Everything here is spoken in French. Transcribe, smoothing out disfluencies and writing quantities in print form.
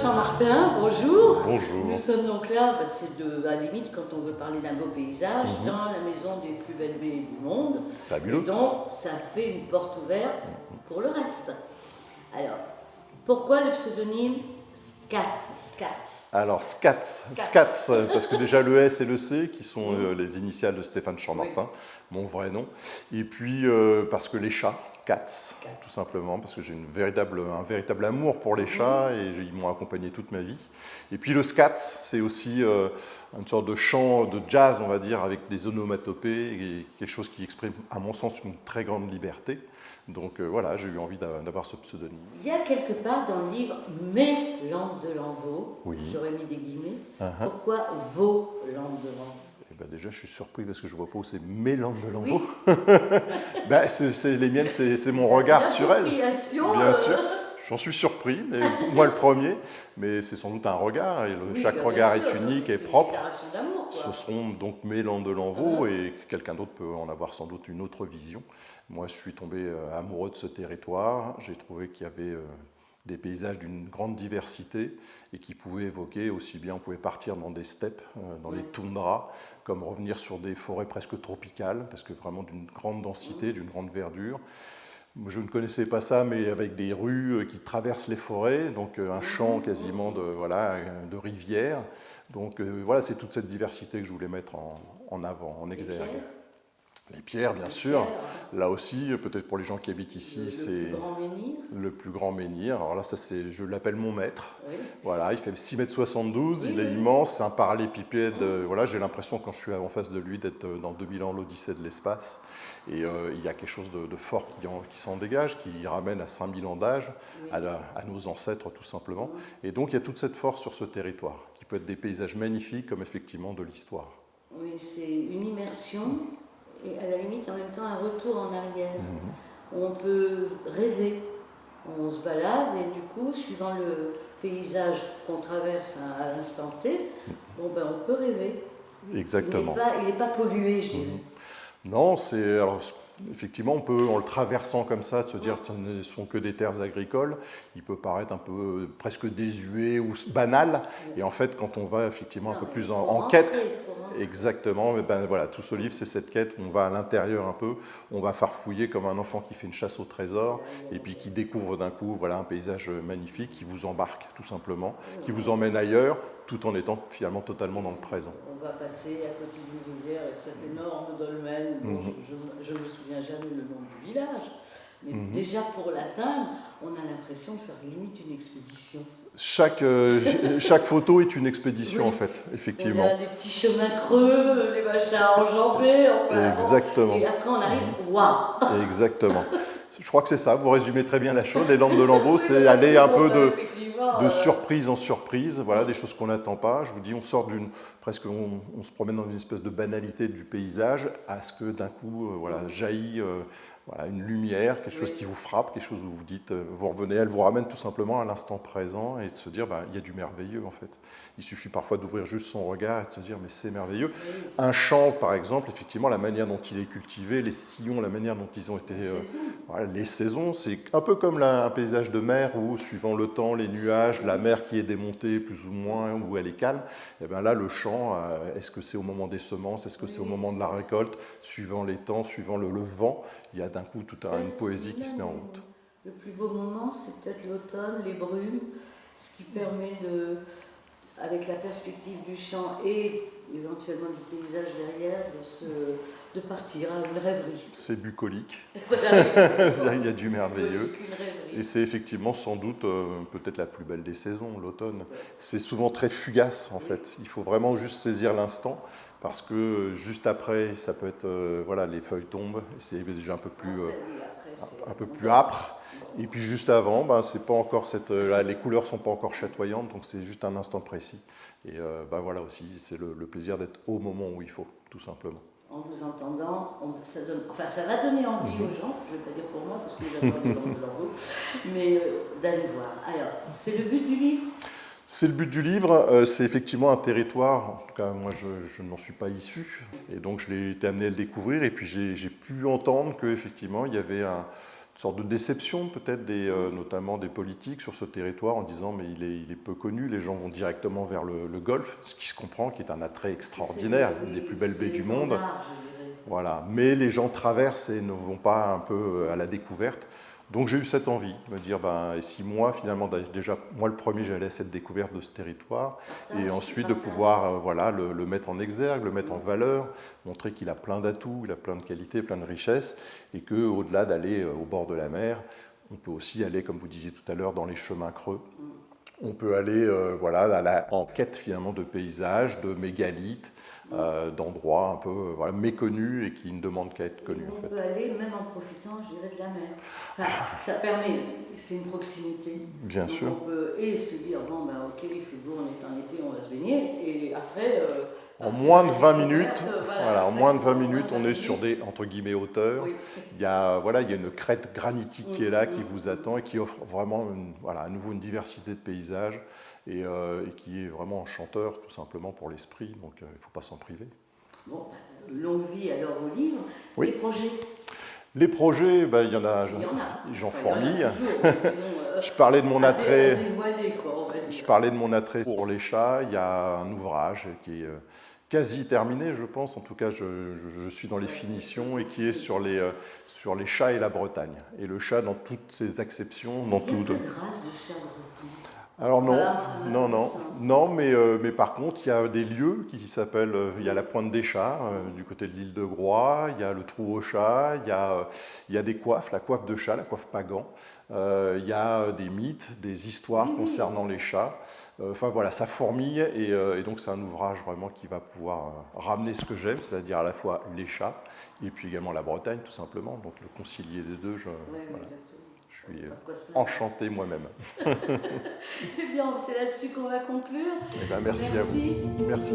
Chammartin, bonjour. Bonjour. Nous sommes donc là, c'est à la limite quand on veut parler d'un beau paysage, dans la maison des plus belles baies du monde. Fabuleux. Et donc, ça fait une porte ouverte pour le reste. Alors, pourquoi le pseudonyme Scats? Alors, Scats, parce que déjà le S et le C, qui sont les initiales de Stéphane Chammartin, mon vrai nom. Et puis, parce que les chats, Cats, tout simplement, parce que j'ai un véritable amour pour les chats et ils m'ont accompagné toute ma vie. Et puis le Scats, c'est aussi une sorte de chant de jazz, on va dire, avec des onomatopées, et quelque chose qui exprime, à mon sens, une très grande liberté. Donc voilà, j'ai eu envie d'avoir ce pseudonyme. Il y a quelque part dans le livre « Mes langues de Lanvaux », j'aurais mis des guillemets, pourquoi « vos langues de Lanvaux » ? Déjà, je suis surpris parce que je ne vois pas où c'est mes langues de Lanvaux. C'est les miennes, c'est mon regard sur elles. Bien sûr, j'en suis surpris, mais moi le premier. Mais c'est sans doute un regard, et chaque regard est unique et propre. Ce seront donc mes langues de Lanvaux, et quelqu'un d'autre peut en avoir sans doute une autre vision. Moi, je suis tombé amoureux de ce territoire. J'ai trouvé qu'il y avait des paysages d'une grande diversité et qui pouvaient évoquer aussi bien, on pouvait partir dans des steppes, dans les toundras, comme revenir sur des forêts presque tropicales, parce que vraiment d'une grande densité, d'une grande verdure. Je ne connaissais pas ça, mais avec des rues qui traversent les forêts, donc un champ quasiment de rivière. Donc voilà, c'est toute cette diversité que je voulais mettre en avant, en exergue. Les pierres, bien sûr. Là aussi, peut-être pour les gens qui habitent ici, c'est le plus grand menhir. Alors là, je l'appelle mon maître. Voilà, il fait 6,72 m, il est immense, c'est un parallépipède. Voilà, j'ai l'impression, quand je suis en face de lui, d'être dans 2000 ans, l'Odyssée de l'espace. Et il y a quelque chose de fort qui s'en dégage, qui ramène à 5000 ans d'âge, à nos ancêtres, tout simplement. Et donc, il y a toute cette force sur ce territoire, qui peut être des paysages magnifiques, comme effectivement de l'histoire. Oui, c'est une immersion. Et à la limite, en même temps, un retour en arrière, où on peut rêver. On se balade et du coup, suivant le paysage qu'on traverse à l'instant T, on peut rêver. Exactement. Il n'est pas pollué, je dirais. Non, effectivement, en le traversant comme ça, se dire que ce ne sont que des terres agricoles, il peut paraître un peu presque désuet ou banal. Et en fait, quand on va effectivement un peu plus en quête, exactement, voilà, tout ce livre, c'est cette quête où on va à l'intérieur un peu, on va farfouiller comme un enfant qui fait une chasse au trésor et puis qui découvre d'un coup un paysage magnifique qui vous embarque tout simplement, qui vous emmène ailleurs, tout en étant finalement totalement dans le présent. On va passer à côté d'une rivière et cet énorme dolmen, je ne me souviens jamais le nom du village, mais déjà pour l'atteindre, on a l'impression de faire limite une expédition. Chaque photo est une expédition en fait, effectivement. Il y a des petits chemins creux, des machins enjambés, exactement. Et après on arrive, waouh. Exactement. Je crois que c'est ça, vous résumez très bien la chose. Les langues de Lanvaux, c'est aller un peu de surprise en surprise, voilà, des choses qu'on n'attend pas. Je vous dis, on sort on se promène dans une espèce de banalité du paysage, à ce que d'un coup, jaillit une lumière, quelque chose qui vous frappe, quelque chose où vous dites, vous revenez, elle vous ramène tout simplement à l'instant présent et de se dire, il y a du merveilleux en fait. Il suffit parfois d'ouvrir juste son regard et de se dire, mais c'est merveilleux. Un champ, par exemple, effectivement, la manière dont il est cultivé, les sillons, la manière dont ils ont été... les saisons, c'est un peu comme un paysage de mer où, suivant le temps, les nuages, la mer qui est démontée plus ou moins, où elle est calme, et bien là, le champ, est-ce que c'est au moment des semences, est-ce que c'est au moment de la récolte, suivant les temps, suivant le vent, il y a d'un coup toute une poésie qui se met en route. Le plus beau moment, c'est peut-être l'automne, les brumes, ce qui permet avec la perspective du champ et éventuellement du paysage derrière, de partir à une rêverie. C'est bucolique, il y a du merveilleux. Et c'est effectivement sans doute peut-être la plus belle des saisons, l'automne. C'est souvent très fugace en fait, il faut vraiment juste saisir l'instant. Parce que juste après, ça peut être, les feuilles tombent, c'est déjà un peu plus âpre. Et puis juste avant, c'est pas encore les couleurs sont pas encore chatoyantes, donc c'est juste un instant précis. Et voilà aussi, c'est le plaisir d'être au moment où il faut, tout simplement. En vous entendant, ça va donner envie aux gens, je ne vais pas dire pour moi, parce que j'adore les langues de Lanvaux, mais d'aller voir. Alors, c'est le but du livre ? C'est le but du livre, c'est effectivement un territoire, en tout cas moi je n'en suis pas issu, et donc je l'ai été amené à le découvrir, et puis j'ai pu entendre qu'effectivement il y avait sorte de déception peut-être, notamment des politiques sur ce territoire, en disant mais il est peu connu, les gens vont directement vers le Golfe, ce qui se comprend, qui est un attrait extraordinaire, une des plus belles baies du monde. Voilà. Mais les gens traversent et ne vont pas un peu à la découverte. Donc j'ai eu cette envie de me dire, et si moi, finalement, déjà, moi le premier, j'allais à cette découverte de ce territoire, et ensuite de pouvoir le mettre en exergue, le mettre en valeur, montrer qu'il a plein d'atouts, il a plein de qualités, plein de richesses, et qu'au-delà d'aller au bord de la mer, on peut aussi aller, comme vous disiez tout à l'heure, dans les chemins creux. On peut aller en quête finalement de paysages, de mégalithes, d'endroits un peu méconnus et qui ne demandent qu'à être connus. On peut aller même en profitant, je dirais, de la mer. Enfin, ça permet, c'est une proximité. Bien donc sûr. On peut se dire, ok, il fait beau, on est en été, on va se baigner, et après... en moins de 20 minutes, en moins de 20 minutes, on est sur des, entre guillemets, hauteurs. Oui. Il y a une crête granitique qui est là, qui vous attend et qui offre vraiment à nouveau une diversité de paysages et qui est vraiment enchanteur, tout simplement pour l'esprit. Donc il ne faut pas s'en priver. Bon, longue vie alors au livre. Oui. Les projets? Les projets, il y en a, j'en fourmille. Je parlais de mon attrait. Je parlais de mon attrait pour les chats. Il y a un ouvrage qui est quasi terminé, je pense. En tout cas, je suis dans les finitions et qui est sur les chats et la Bretagne. Et le chat dans toutes ses acceptions. Dans toute grâce de chat breton. Alors non, mais par contre, il y a des lieux qui s'appellent, il y a la Pointe des Chats, du côté de l'île de Groix, il y a le Trou aux Chats, il y a des coiffes, la coiffe de chat, la coiffe Pagan, il y a des mythes, des histoires concernant les chats. Enfin voilà, ça fourmille et donc c'est un ouvrage vraiment qui va pouvoir ramener ce que j'aime, c'est-à-dire à la fois les chats et puis également la Bretagne tout simplement, donc le concilier des deux. Je suis enchanté moi-même. Eh bien, c'est là-dessus qu'on va conclure. Merci à vous. Merci.